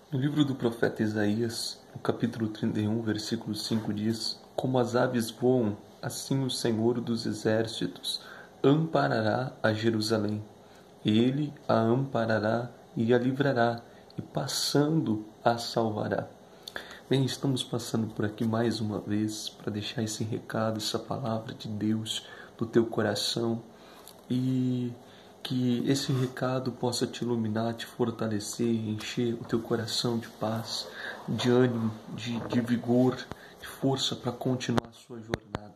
No livro do profeta Isaías, no capítulo 31, versículo 5 diz: Como as aves voam, assim o Senhor dos Exércitos amparará a Jerusalém. Ele a amparará e a livrará, e passando a salvará. Bem, estamos passando por aqui mais uma vez para deixar esse recado, essa palavra de Deus no teu coração, e que esse recado possa te iluminar, te fortalecer, encher o teu coração de paz, de ânimo, de vigor, de força para continuar a sua jornada.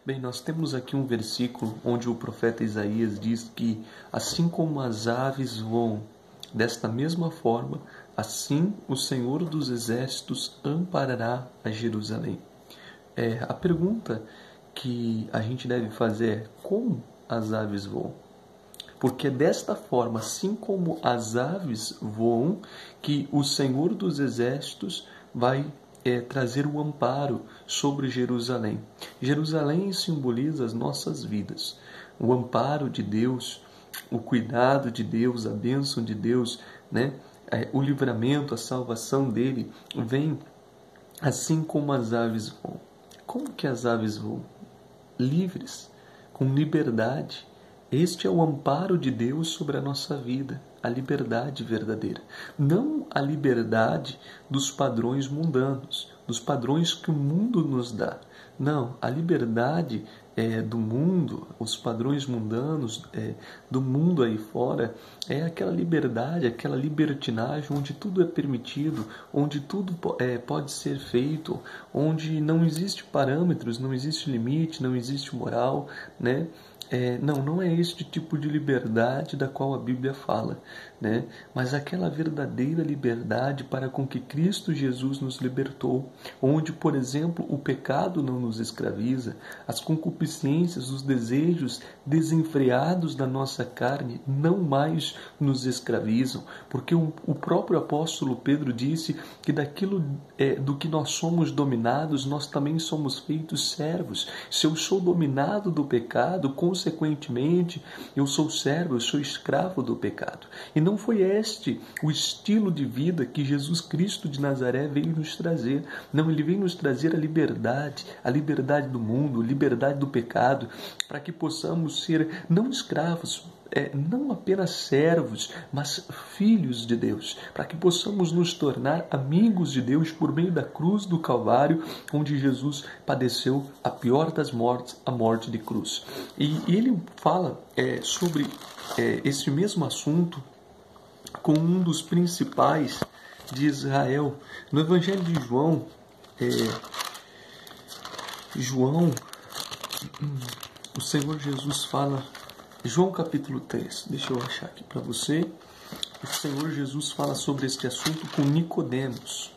Bem, nós temos aqui um versículo onde o profeta Isaías diz que assim como as aves voam, desta mesma forma, assim o Senhor dos Exércitos amparará a Jerusalém. A pergunta que a gente deve fazer é: como as aves voam? Porque é desta forma, assim como as aves voam, que o Senhor dos Exércitos vai trazer o amparo sobre Jerusalém. Jerusalém simboliza as nossas vidas. O amparo de Deus, o cuidado de Deus, a bênção de Deus, né? O livramento, a salvação dele vem assim como as aves voam. Como que as aves voam? Livres, com liberdade. Este é o amparo de Deus sobre a nossa vida, a liberdade verdadeira. Não a liberdade dos padrões mundanos, dos padrões que o mundo nos dá. Não, a liberdade do mundo, os padrões mundanos do mundo aí fora, é aquela liberdade, aquela libertinagem onde tudo é permitido, onde tudo pode ser feito, onde não existe parâmetros, não existe limite, não existe moral, né? Não é este tipo de liberdade da qual a Bíblia fala, né? Mas aquela verdadeira liberdade para com que Cristo Jesus nos libertou, onde, por exemplo, o pecado não nos escraviza, as concupiscências, os desejos desenfreados da nossa carne não mais nos escravizam, porque o próprio apóstolo Pedro disse que daquilo do que nós somos dominados, nós também somos feitos servos. Se eu sou dominado do pecado, consequentemente, eu sou servo, eu sou escravo do pecado. E não foi este o estilo de vida que Jesus Cristo de Nazaré veio nos trazer. Não, ele veio nos trazer a liberdade do mundo, a liberdade do pecado, para que possamos ser não escravos, não apenas servos, mas filhos de Deus, para que possamos nos tornar amigos de Deus por meio da cruz do Calvário, onde Jesus padeceu a pior das mortes, a morte de cruz. E ele fala sobre esse mesmo assunto com um dos principais de Israel. No Evangelho de João, o Senhor Jesus fala, João capítulo 3, deixa eu achar aqui para você. O Senhor Jesus fala sobre este assunto com Nicodemos.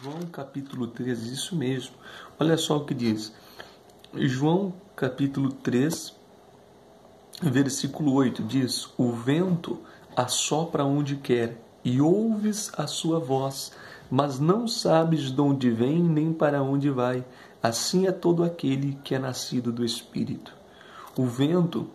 João capítulo 3, isso mesmo. Olha só o que diz. João capítulo 3, versículo 8 diz: O vento assopra onde quer e ouves a sua voz, mas não sabes de onde vem nem para onde vai. Assim é todo aquele que é nascido do Espírito. O vento,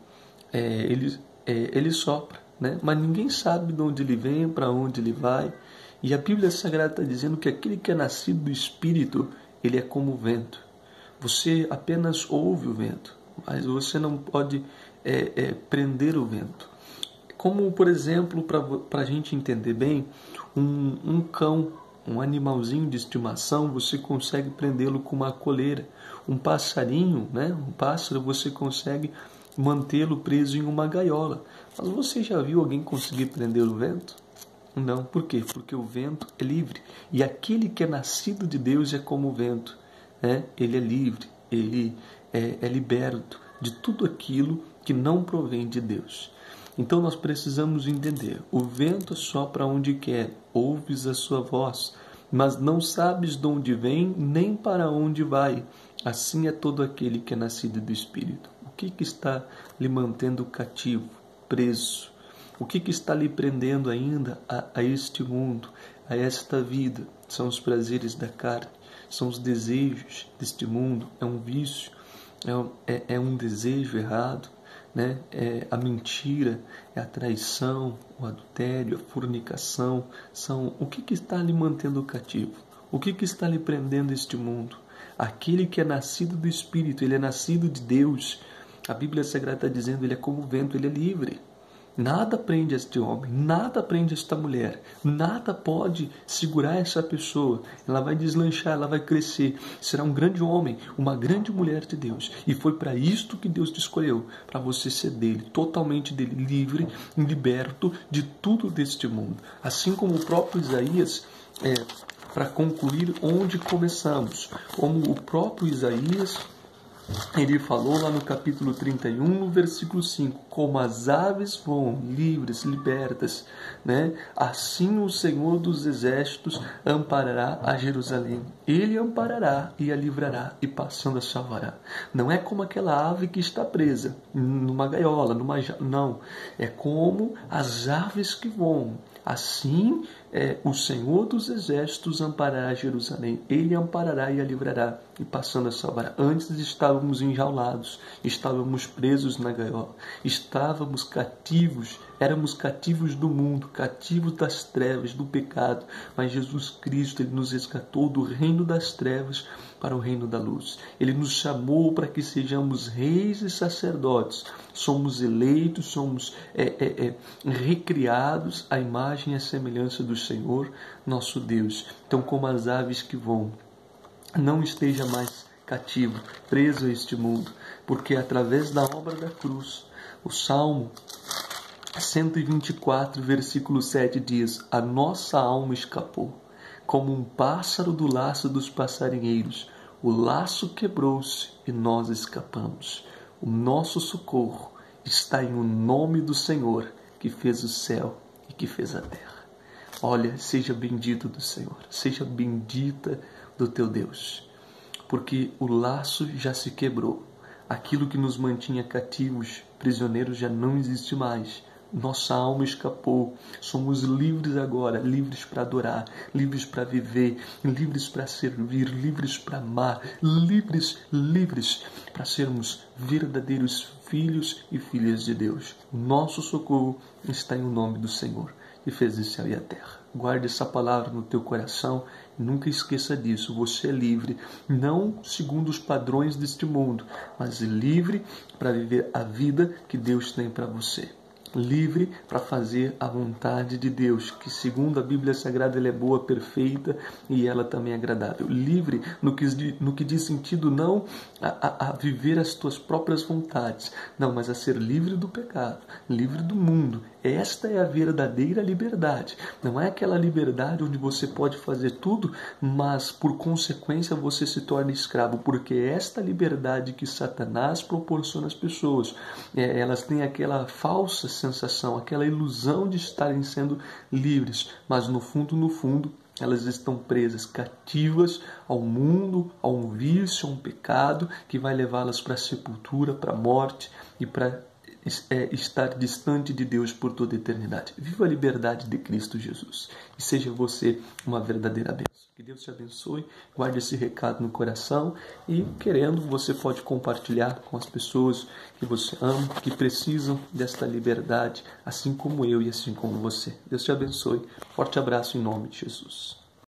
ele sopra, né? Mas ninguém sabe de onde ele vem, para onde ele vai. E a Bíblia Sagrada está dizendo que aquele que é nascido do Espírito, ele é como o vento. Você apenas ouve o vento, mas você não pode prender o vento. Como, por exemplo, para a gente entender bem, um cão, um animalzinho de estimação, você consegue prendê-lo com uma coleira. Um passarinho, né? Um pássaro, você consegue mantê-lo preso em uma gaiola. Mas você já viu alguém conseguir prender o vento? Não. Por quê? Porque o vento é livre. E aquele que é nascido de Deus é como o vento, né? Ele é livre, ele é liberto de tudo aquilo que não provém de Deus. Então nós precisamos entender, o vento sopra onde quer, ouves a sua voz, mas não sabes de onde vem, nem para onde vai. Assim é todo aquele que é nascido do Espírito. O que está lhe mantendo cativo, preso? O que está lhe prendendo ainda a este mundo, a esta vida? São os prazeres da carne, são os desejos deste mundo, é um vício, é um desejo errado, né? É a mentira, é a traição, o adultério, a fornicação. São o que está lhe mantendo cativo? O que está lhe prendendo este mundo? Aquele que é nascido do Espírito, ele é nascido de Deus. A Bíblia Sagrada está dizendo, ele é como o vento, ele é livre. Nada prende este homem, nada prende esta mulher, nada pode segurar essa pessoa. Ela vai deslanchar, ela vai crescer, será um grande homem, uma grande mulher de Deus. E foi para isto que Deus te escolheu, para você ser dele, totalmente dele, livre, liberto de tudo deste mundo. Assim como o próprio Isaías, para concluir onde começamos, como o próprio Isaías, ele falou lá no capítulo 31, no versículo 5, como as aves voam livres, libertas, né? Assim o Senhor dos Exércitos amparará a Jerusalém. Ele amparará e a livrará e passando a salvará. Não é como aquela ave que está presa numa gaiola, não. É como as aves que voam. Assim, o Senhor dos Exércitos amparará Jerusalém. Ele amparará e a livrará e passando a salvará. Antes estávamos enjaulados, estávamos presos na gaiola, estávamos cativos, éramos cativos do mundo, cativos das trevas, do pecado. Mas Jesus Cristo, ele nos resgatou do reino das trevas para o reino da luz. Ele nos chamou para que sejamos reis e sacerdotes. Somos eleitos, somos recriados à imagem e à semelhança do Senhor, nosso Deus. Então, como as aves que voam, não esteja mais cativo, preso a este mundo, porque através da obra da cruz, o Salmo 124, versículo 7 diz, a nossa alma escapou, como um pássaro do laço dos passarinheiros. O laço quebrou-se e nós escapamos. O nosso socorro está em o nome do Senhor, que fez o céu e que fez a terra. Olha, seja bendito do Senhor, seja bendita do teu Deus, porque o laço já se quebrou. Aquilo que nos mantinha cativos, prisioneiros, já não existe mais. Nossa alma escapou, somos livres agora, livres para adorar, livres para viver, livres para servir, livres para amar, livres para sermos verdadeiros filhos e filhas de Deus. Nosso socorro está em o nome do Senhor, que fez o céu e a terra. Guarde essa palavra no teu coração, nunca esqueça disso. Você é livre, não segundo os padrões deste mundo, mas livre para viver a vida que Deus tem para você. Livre para fazer a vontade de Deus, que segundo a Bíblia Sagrada ela é boa, perfeita e ela também é agradável. Livre no que diz sentido não a viver as tuas próprias vontades, não, mas a ser livre do pecado, livre do mundo. Esta é a verdadeira liberdade. Não é aquela liberdade onde você pode fazer tudo, mas por consequência você se torna escravo, porque esta liberdade que Satanás proporciona às pessoas, elas têm aquela falsa sensação, aquela ilusão de estarem sendo livres, mas no fundo, elas estão presas, cativas ao mundo, a um vício, a um pecado que vai levá-las para a sepultura, para a morte e para estar distante de Deus por toda a eternidade. Viva a liberdade de Cristo Jesus e seja você uma verdadeira bênção. Que Deus te abençoe, guarde esse recado no coração e, querendo, você pode compartilhar com as pessoas que você ama, que precisam desta liberdade, assim como eu e assim como você. Deus te abençoe. Forte abraço em nome de Jesus.